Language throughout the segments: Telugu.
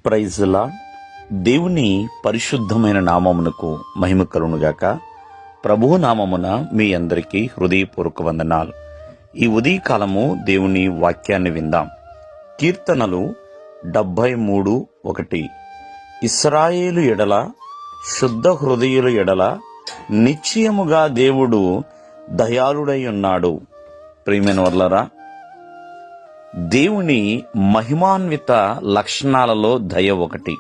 Praise lord. దేవుని పరిశుద్ధమైన నామమునకు మహిమ కలుగునుగాక. ప్రభువు నామమున మీ అందరికీ హృదయపూర్వక వందనాలు. ఈ ఉదయకాలము దేవుని వాక్యాన్ని విందాం. కీర్తనలు 73:1. ఇశ్రాయేలు ఎడల శుద్ధ హృదయుల ఎడల నిశ్చయముగా దేవుడు దయాళుడై ఉన్నాడు. ప్రియమైన వర్లరా, దేవుని మహిమాన్విత లక్షణాలలో దయ ఒకటి.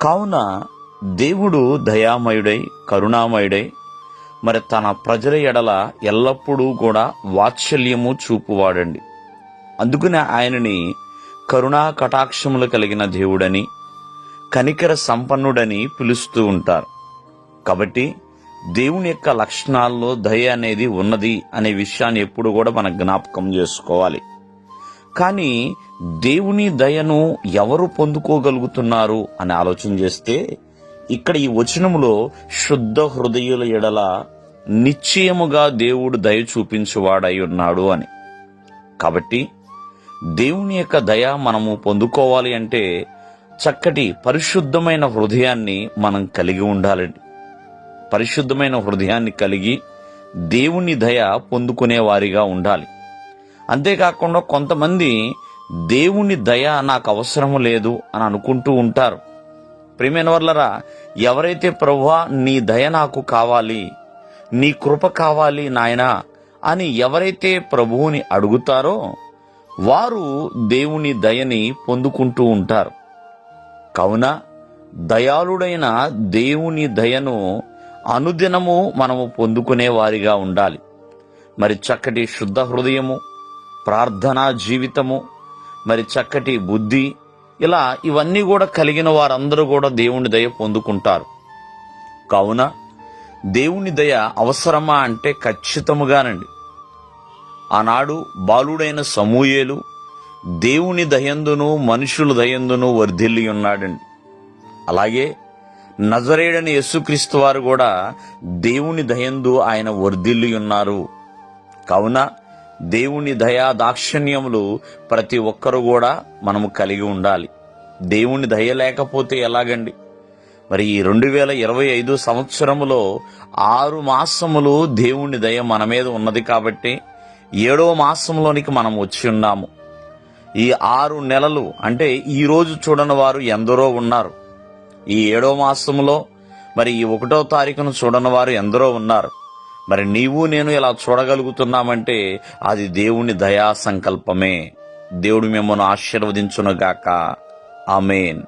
కావున దేవుడు దయామయుడై కరుణామయుడై మరి తన ప్రజల ఎడల ఎల్లప్పుడూ కూడా వాత్సల్యము చూపువాడండి. అందుకనే ఆయనని కరుణా కటాక్షములు కలిగిన దేవుడని, కనికర సంపన్నుడని పిలుస్తూ ఉంటారు. కాబట్టి దేవుని యొక్క లక్షణాల్లో దయ అనేది ఉన్నది అనే విషయాన్ని ఎప్పుడు కూడా మనం జ్ఞాపకం చేసుకోవాలి. కానీ దేవుని దయను ఎవరు పొందుకోగలుగుతున్నారు అని ఆలోచన చేస్తే, ఇక్కడ ఈ వచనములో శుద్ధ హృదయుల ఎడల నిశ్చయముగా దేవుడు దయ చూపించువాడై ఉన్నాడు అని. కాబట్టి దేవుని యొక్క దయ మనము పొందుకోవాలి అంటే చక్కటి పరిశుద్ధమైన హృదయాన్ని మనం కలిగి ఉండాలండి. పరిశుద్ధమైన హృదయాన్ని కలిగి దేవుని దయ పొందుకునే వారిగా ఉండాలి. అంతేకాకుండా కొంతమంది దేవుని దయ నాకు అవసరము లేదు అని అనుకుంటూ ఉంటారు. ప్రియమైన వర్లరా, ఎవరైతే ప్రభువా నీ దయ నాకు కావాలి, నీ కృప కావాలి నాయనా అని ఎవరైతే ప్రభువుని అడుగుతారో వారు దేవుని దయని పొందుకుంటూ ఉంటారు. కావున దయాళుడైన దేవుని దయను అనుదినము మనము పొందుకునే వారిగా ఉండాలి. మరి చక్కటి శుద్ధ హృదయము, ప్రార్థనా జీవితము, మరి చక్కటి బుద్ధి, ఇలా ఇవన్నీ కూడా కలిగిన వారందరూ కూడా దేవుని దయ పొందుకుంటారు. కావున దేవుని దయ అవసరమా అంటే ఖచ్చితముగానండి. ఆనాడు బాలుడైన సమూయేలు దేవుని దయందును మనుషుల దయందును వర్ధిల్లి ఉన్నాడండి. అలాగే నజరేయుడైన యేసుక్రీస్తు వారు కూడా దేవుని దయందు ఆయన వర్ధిల్లి ఉన్నారు. కావున దేవుని దయా దాక్షిణ్యములు ప్రతి ఒక్కరు కూడా మనము కలిగి ఉండాలి. దేవుని దయ లేకపోతే ఎలాగండి? మరి ఈ 2025 సంవత్సరములో 6 మాసములు దేవుని దయ మన మీద ఉన్నది కాబట్టి 7వ మాసంలోనికి మనం వచ్చి ఉన్నాము. ఈ 6 నెలలు అంటే ఈ రోజు చూడని వారు ఎందరో ఉన్నారు. ఈ 7వ మాసంలో మరి ఈ 1వ తారీఖును చూడని వారు ఎందరో ఉన్నారు. మరి నీవు నేను ఇలా చూడగలుగుతున్నామంటే అది దేవుని దయా సంకల్పమే. దేవుడు మిమ్మల్ని ఆశీర్వదించునుగాక. ఆమేన్.